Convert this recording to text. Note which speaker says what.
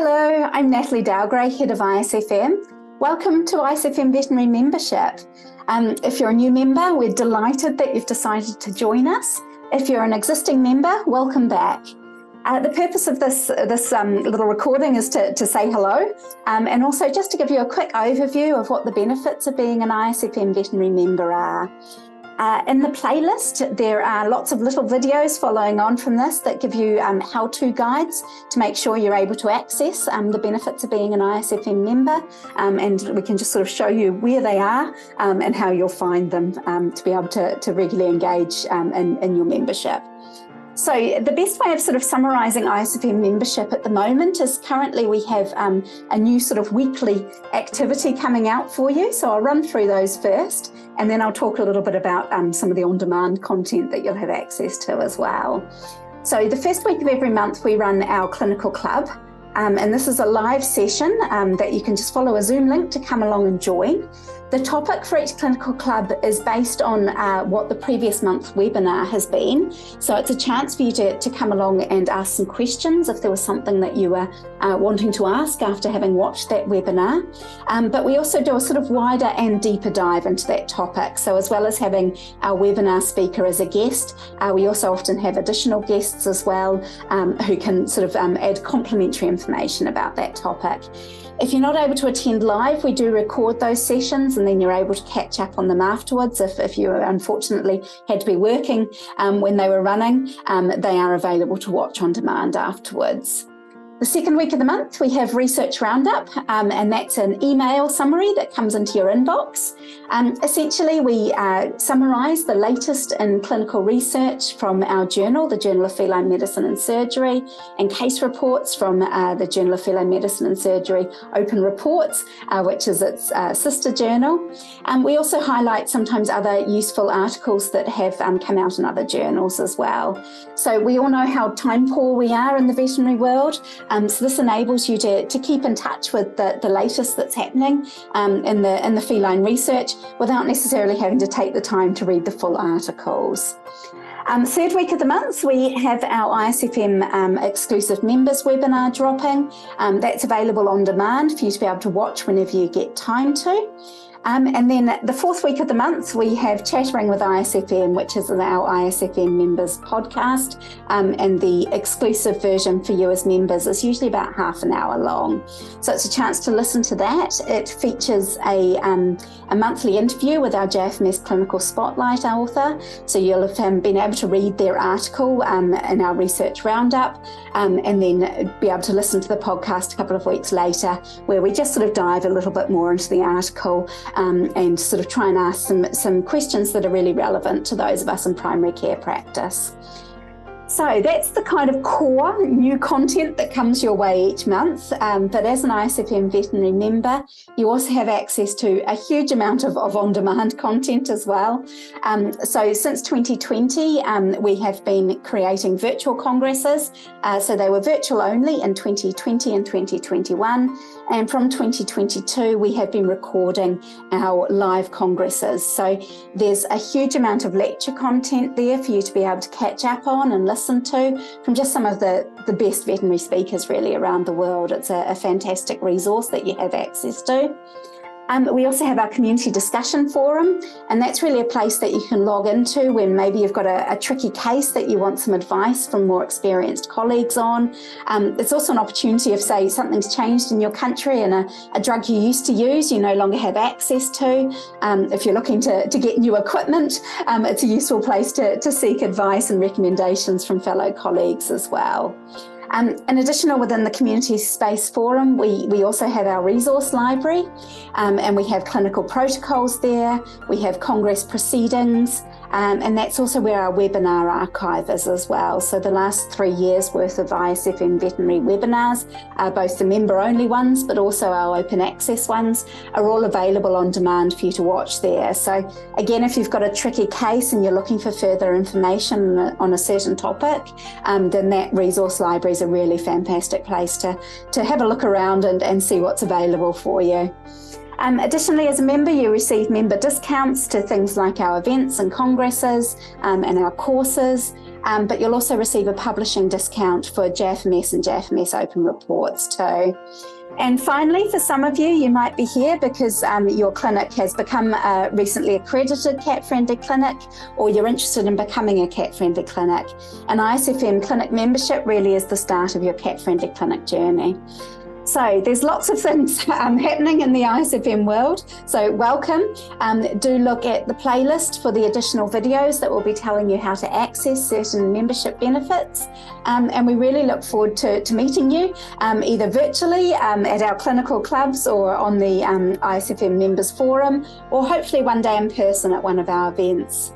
Speaker 1: Hello, I'm Natalie Dalgrey, Head of ISFM. Welcome to ISFM Veterinary Membership. If you're a new member, we're delighted that you've decided to join us. If you're an existing member, welcome back. The purpose of this little recording is to say hello and also just to give you a quick overview of what the benefits of being an ISFM veterinary member are. In the playlist, there are lots of little videos following on from this that give you how-to guides to make sure you're able to access the benefits of being an ISFM member, and we can just sort of show you where they are and how you'll find them to be able to regularly engage in your membership. So the best way of sort of summarising ISFM membership at the moment is currently we have a new sort of weekly activity coming out for you. So I'll run through those first, and then I'll talk a little bit about some of the on-demand content that you'll have access to as well. So the first week of every month we run our clinical club, and this is a live session that you can just follow a Zoom link to come along and join. The topic for each clinical club is based on what the previous month's webinar has been. So it's a chance for you to come along and ask some questions if there was something that you were wanting to ask after having watched that webinar. But we also do a sort of wider and deeper dive into that topic. So as well as having our webinar speaker as a guest, we also often have additional guests as well who can sort of add complementary information about that topic. If you're not able to attend live, we do record those sessions and then you're able to catch up on them afterwards. If you unfortunately had to be working when they were running, they are available to watch on demand afterwards. The second week of the month, we have Research Roundup, and that's an email summary that comes into your inbox. Essentially, we summarise the latest in clinical research from our journal, the Journal of Feline Medicine and Surgery, and case reports from the Journal of Feline Medicine and Surgery Open Reports, which is its sister journal. We also highlight sometimes other useful articles that have come out in other journals as well. So we all know how time poor we are in the veterinary world. So this enables you to keep in touch with the latest that's happening in the feline research without necessarily having to take the time to read the full articles. Third week of the month, we have our ISFM exclusive members webinar dropping. That's available on demand for you to be able to watch whenever you get time to. And then the fourth week of the month, we have Chattering with ISFM, which is our ISFM members podcast. And the exclusive version for you as members is usually about half an hour long. So it's a chance to listen to that. It features a monthly interview with our JFMS Clinical Spotlight author. So you'll have been able to read their article in our research roundup, and then be able to listen to the podcast a couple of weeks later, where we just sort of dive a little bit more into the article and sort of try and ask some questions that are really relevant to those of us in primary care practice. So that's the kind of core new content that comes your way each month. But as an ISFM veterinary member, you also have access to a huge amount of on-demand content as well. So since 2020, we have been creating virtual congresses. So they were virtual only in 2020 and 2021. And from 2022, we have been recording our live congresses. So there's a huge amount of lecture content there for you to be able to catch up on and listen to from just some of the best veterinary speakers really around the world. It's a fantastic resource that you have access to. We also have our community discussion forum, and that's really a place that you can log into when maybe you've got a tricky case that you want some advice from more experienced colleagues on. It's also an opportunity if, say, something's changed in your country and a drug you used to use you no longer have access to. If you're looking to get new equipment, it's a useful place to seek advice and recommendations from fellow colleagues as well. In addition, within the Community Space Forum, we also have our resource library, and we have clinical protocols there, we have Congress proceedings, and that's also where our webinar archive is as well. So the last 3 years worth of ISFM veterinary webinars, both the member-only ones, but also our open access ones, are all available on demand for you to watch there. So again, if you've got a tricky case and you're looking for further information on a certain topic, then that resource library is a really fantastic place to have a look around and see what's available for you. Additionally, as a member, you receive member discounts to things like our events and congresses and our courses. but you'll also receive a publishing discount for JFMS and JFMS Open Reports too. And finally, for some of you, you might be here because your clinic has become a recently accredited cat-friendly clinic, or you're interested in becoming a cat-friendly clinic. And ISFM clinic membership really is the start of your cat-friendly clinic journey. So there's lots of things happening in the ISFM world. So welcome. Do look at the playlist for the additional videos that will be telling you how to access certain membership benefits. And we really look forward to meeting you either virtually at our clinical clubs or on the ISFM members forum, or hopefully one day in person at one of our events.